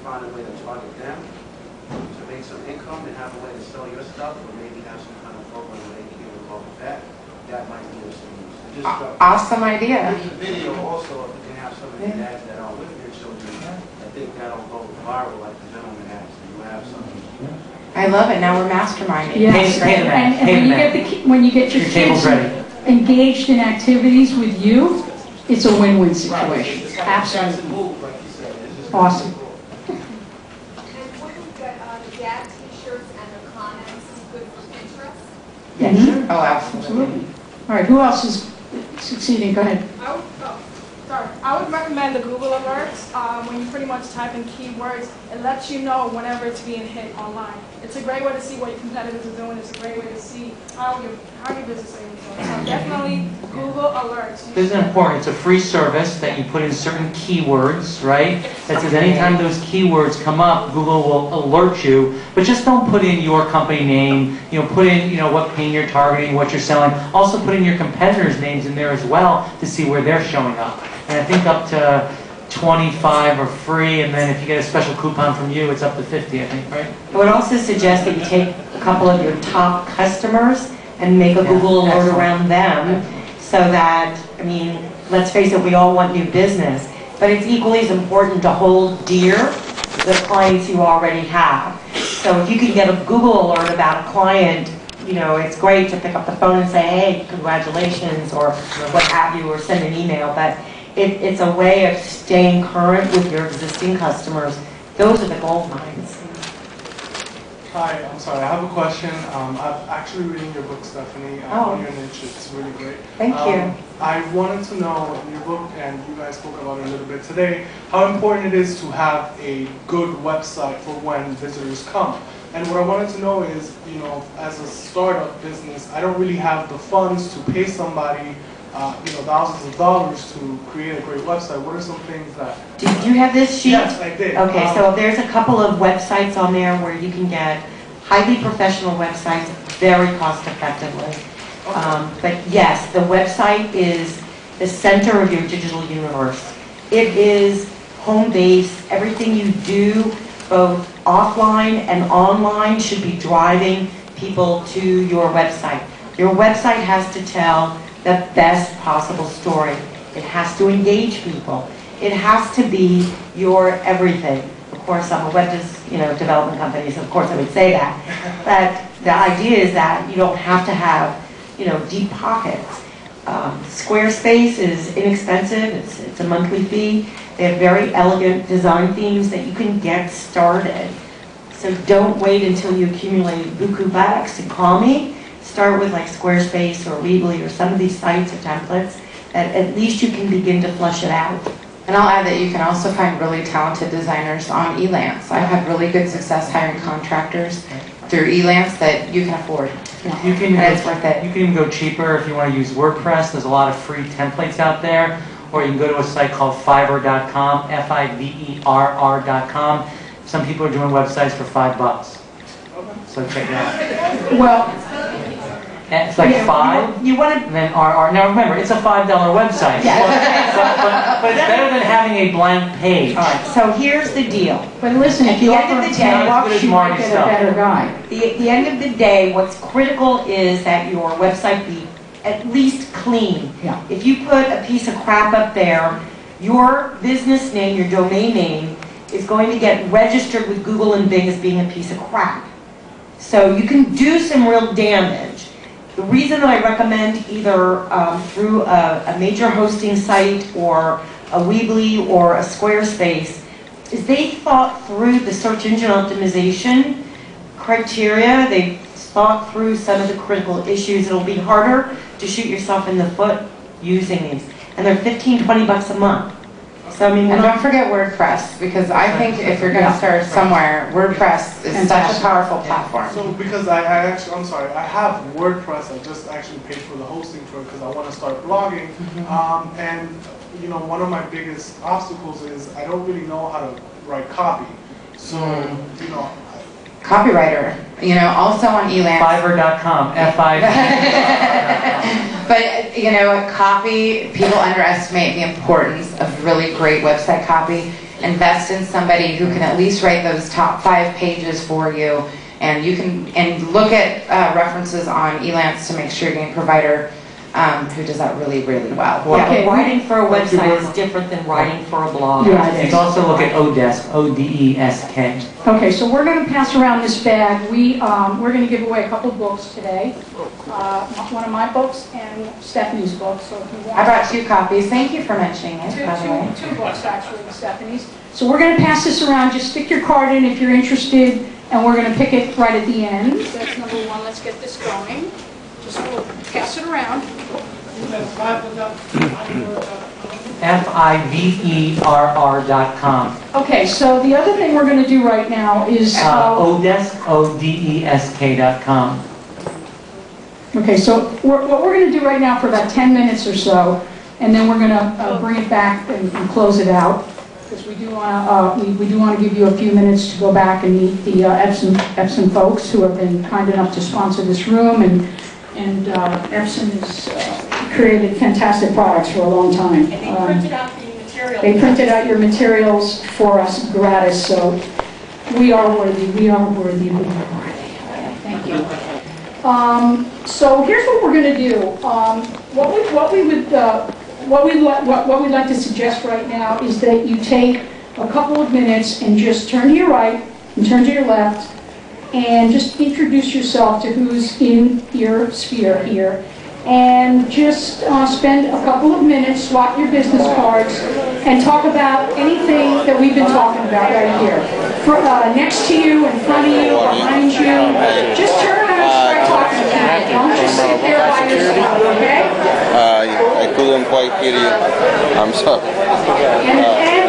find a way to target them, to make some income and have a way to sell your stuff, or maybe have some kind of program where they can get involved with that. That might be of some use. Awesome idea. In the video also, if you can have some of the dads that are with their children, I think that'll go viral like the gentleman has. You have something. I love it. Now we're masterminding. Yes, and when you get your kids engaged in activities with you, it's a win-win situation. Absolutely. Awesome. And wouldn't the dad t-shirts and the comments good for Pinterest? Yes. Mm-hmm. Oh, absolutely. All right, who else is succeeding? Go ahead. I would recommend the Google Alerts. When you pretty much type in keywords, it lets you know whenever it's being hit online. It's a great way to see what your competitors are doing. It's a great way to see how your business is doing. So definitely Google Alerts. This is important. It's a free service that you put in certain keywords, right? That says anytime those keywords come up, Google will alert you. But just don't put in your company name. Put in what pain you're targeting, what you're selling. Also put in your competitors' names in there as well to see where they're showing up. And I think up to 25 are free, and then if you get a special coupon from you, it's up to 50, I think, right? I would also suggest that you take a couple of your top customers and make a Google alert around them, so that, let's face it, we all want new business, but it's equally as important to hold dear the clients you already have. So if you can get a Google alert about a client, it's great to pick up the phone and say, hey, congratulations, or what have you, or send an email, but it's a way of staying current with your existing customers. Those are the gold mines. Hi, I'm sorry, I have a question. I'm actually reading your book, Stephanie, on your niche. It's really great. Thank you. I wanted to know in your book, and you guys spoke about it a little bit today, how important it is to have a good website for when visitors come. And what I wanted to know is, as a startup business, I don't really have the funds to pay somebody thousands of dollars to create a great website. What are some things that... Did you have this sheet? Yes, I did. Okay, so there's a couple of websites on there where you can get highly professional websites very cost effectively. Okay. But yes, the website is the center of your digital universe. It is home base. Everything you do, both offline and online, should be driving people to your website. Your website has to tell the best possible story. It has to engage people. It has to be your everything. Of course, I'm a web development company, so of course I would say that. But the idea is that you don't have to have deep pockets. Squarespace is inexpensive. It's a monthly fee. They have very elegant design themes that you can get started. So don't wait until you accumulate buku bucks and call me. Start with like Squarespace or Weebly or some of these sites or templates that at least you can begin to flush it out. And I'll add that you can also find really talented designers on Elance. I've had really good success hiring contractors through Elance that you can afford. It's worth it. You can even go cheaper if you want to use WordPress. There's a lot of free templates out there. Or you can go to a site called Fiverr.com, Fiverr.com. Some people are doing websites for $5. So check it out. Well, it's like $5, you want to, and then RR. Now remember, it's a $5 website. Yes. But it's better than having a blank page. All right, so here's the deal. But listen, if you offer a day, you might get a better guy. The end of the day, what's critical is that your website be at least clean. Yeah. If you put a piece of crap up there, your business name, your domain name, is going to get registered with Google and Bing as being a piece of crap. So you can do some real damage. The reason that I recommend either through a major hosting site or a Weebly or a Squarespace is they thought through the search engine optimization criteria. They thought through some of the critical issues. It'll be harder to shoot yourself in the foot using these. And they're $15–20 a month. So I mean, and don't forget WordPress, because I think if you're going to start somewhere, WordPress is such a powerful platform. So because I'm sorry, I have WordPress. I just actually paid for the hosting for it because I want to start blogging. And one of my biggest obstacles is I don't really know how to write copy. So copywriter, also on Elance. Fiverr.com, F-I-V. But copy, people underestimate the importance of really great website copy. invest in somebody who can at least write those top 5 pages for you, and you can look at references on Elance to make sure you're getting a provider who does that really, really well. Yeah, Okay. writing for a website is different than writing for a blog. Yeah, it You is. can also look at Odesk, O-D-E-S-K. Okay, so we're going to pass around this bag. We're going to give away a couple of books today. One of my books and Stephanie's book. So if you want, I brought 2 copies. Thank you for mentioning it, by the way. two books actually, Stephanie's. So we're going to pass this around. Just stick your card in if you're interested, and we're going to pick it right at the end. That's number 1. Let's get this going. Just we'll pass it around. Fiverr.com. Okay, so the other thing we're going to do right now is... Odesk, O-D-E-S-K.com. Okay, so what we're going to do right now for about 10 minutes or so, and then we're going to bring it back and close it out, because we do want to give you a few minutes to go back and meet the Epson folks who have been kind enough to sponsor this room, and Epson has created fantastic products for a long time. And they printed out the materials. They printed out your materials for us gratis, so we are worthy, we are worthy, we are worthy. Thank you. So here's what we're going to do. What we'd like to suggest right now is that you take a couple of minutes and just turn to your right and turn to your left and just introduce yourself to who's in your sphere here. And just spend a couple of minutes, swap your business cards, and talk about anything that we've been talking about right here. Next to you, in front of you, behind you. Just turn around and start talking to people. Don't just sit there by yourself, okay? I couldn't quite hear you. I'm sorry. And